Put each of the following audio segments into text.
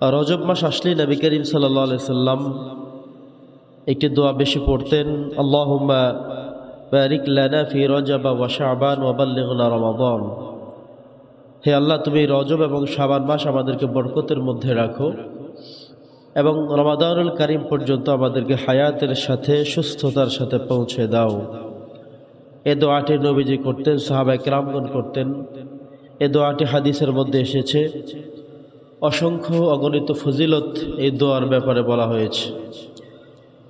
রজব মাস আসলেই নবী করিম সাল্লাল্লাহু আলাইহি সাল্লাম একটি দোয়া বেশি পড়তেন, আল্লাহুম্মা বারিক লানা ফি রজব ওয়া শাবান ওয়া বাল্লিগনা রমাদান। হে আল্লাহ, তুমি রজব এবং শাবান মাস আমাদেরকে বরকতের মধ্যে রাখো এবং রমাদানুল কারীম পর্যন্ত আমাদেরকে হায়াতের সাথে সুস্থতার সাথে পৌঁছে দাও। এ দোয়াটি নবীজি করতেন, সাহাবায়ে কেরামগণ করতেন। এ দোয়াটি হাদিসের মধ্যে এসেছে। অসংখ্য অগণিত ফজিলত এই দোয়ার ব্যাপারে বলা হয়েছে।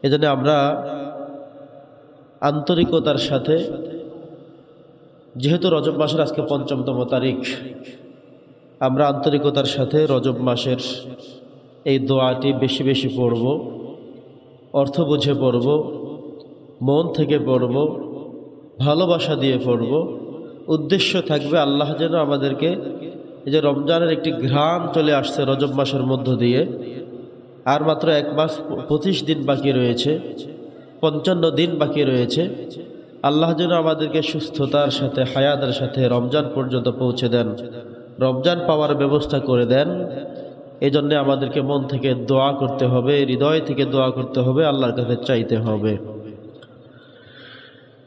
এজন্য আমরা আন্তরিকতার সাথে, যেহেতু রজব মাসের আজকে ৫তম তারিখ, আমরা আন্তরিকতার সাথে রজব মাসের এই দোয়াটি বেশি বেশি পড়ব, অর্থ বুঝে পড়ব, মন থেকে পড়ব, ভালোবাসা দিয়ে পড়ব। উদ্দেশ্য থাকবে আল্লাহ যেন আমাদেরকে, এই যে রমজানের একটি ঘ্রাণ চলে আসছে রজব মাসের মধ্য দিয়ে, আর মাত্র ১ মাস ২৫ দিন বাকি রয়েছে, ৫৫ দিন বাকি রয়েছে। আল্লাহ যেন আমাদেরকে সুস্থতার সাথে, হায়াতের সাথে রমজান পর্যন্ত পৌঁছে দেন, রমজান পাওয়ার ব্যবস্থা করে দেন। এই জন্যে আমাদেরকে মন থেকে দোয়া করতে হবে, হৃদয় থেকে দোয়া করতে হবে, আল্লাহর কাছে চাইতে হবে।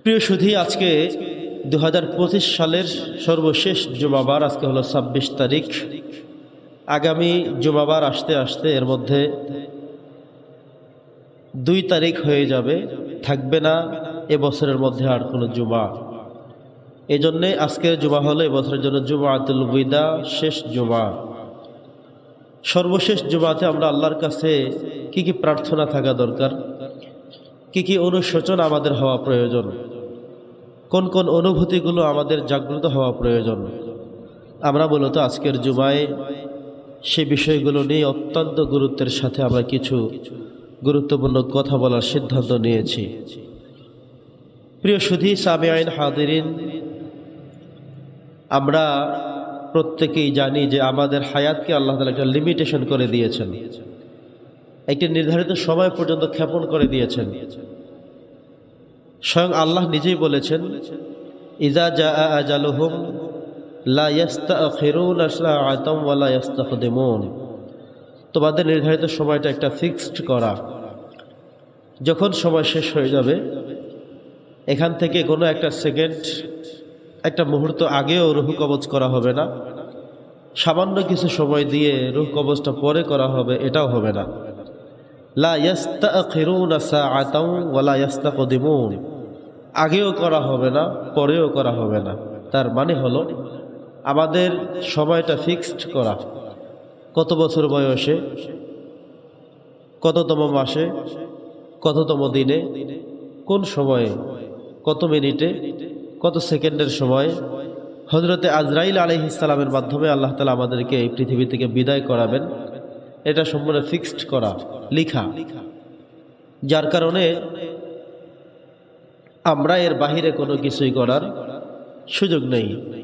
প্রিয় সুধী, আজকে ২০২৫ সালের সর্বশেষ জুমাবার, আজকে হলো ২৬ তারিখ। আগামী জুমাবার আসতে আসতে এর মধ্যে ২ তারিখ হয়ে যাবে, থাকবে না এবছরের মধ্যে আর কোনো জুমা। এই জন্যে আজকের জুমা হলো এবছরের জন্য জুমাতুল বিদা, শেষ জুমা। সর্বশেষ জুমাতে আমরা আল্লাহর কাছে কি কি প্রার্থনা থাকা দরকার, কি কি অনুশোচনা আমাদের হওয়া প্রয়োজন, কোন কোন অনুভূতিগুলো আমাদের জাগ্রত হওয়া প্রয়োজন, আমরা মূলত আজকের জুমায় সে বিষয়গুলো নিয়ে অত্যন্ত গুরুত্বের সাথে আমরা কিছু গুরুত্বপূর্ণ কথা বলার সিদ্ধান্ত নিয়েছি। প্রিয় সুধী, সামিআইন, হাদিরিন, আমরা প্রত্যেকেই জানি যে আমাদের হায়াতকে আল্লাহ তাআলা একটা লিমিটেশন করে দিয়েছেন, একটি নির্ধারিত সময় পর্যন্ত ক্ষেপণ করে দিয়েছেন। স্বয়ং আল্লাহ নিজেই বলেছেন, ইজা জাআ আজালুহুম লা ইস্তাখিরুনা সাআতাম ওয়া লা ইস্তাকদিমুন। তোমাদের নির্ধারিত সময়টা একটা ফিক্সড করা, যখন সময় শেষ হয়ে যাবে এখান থেকে কোনো একটা সেকেন্ড, একটা মুহূর্ত আগেও রূহ কবজ করা হবে না, সামান্য কিছু সময় দিয়ে রূহ কবজটা পরে করা হবে, এটাও হবে না। লা ইস্তাখিরুনা সাআতাম ওয়া লা ইস্তাকদিমুন, আগেও করা হবে না, পরেও করা হবে না। তার মানে হলো আমাদের সময়টা ফিক্সড করা, কত বছর বয়সে, কততম মাসে, কততম দিনে, কোন সময়ে, কত মিনিটে, কত সেকেন্ডের সময় হযরতে আজরাইল আলাইহিস সালামের মাধ্যমে আল্লাহ তাআলা আমাদেরকে এই পৃথিবী থেকে বিদায় করাবেন। এটা সম্পূর্ণ ফিক্সড করা, লিখা, যার কারণে আমরা এর বাহিরে কোনো কিছুই করার সুযোগ নেই।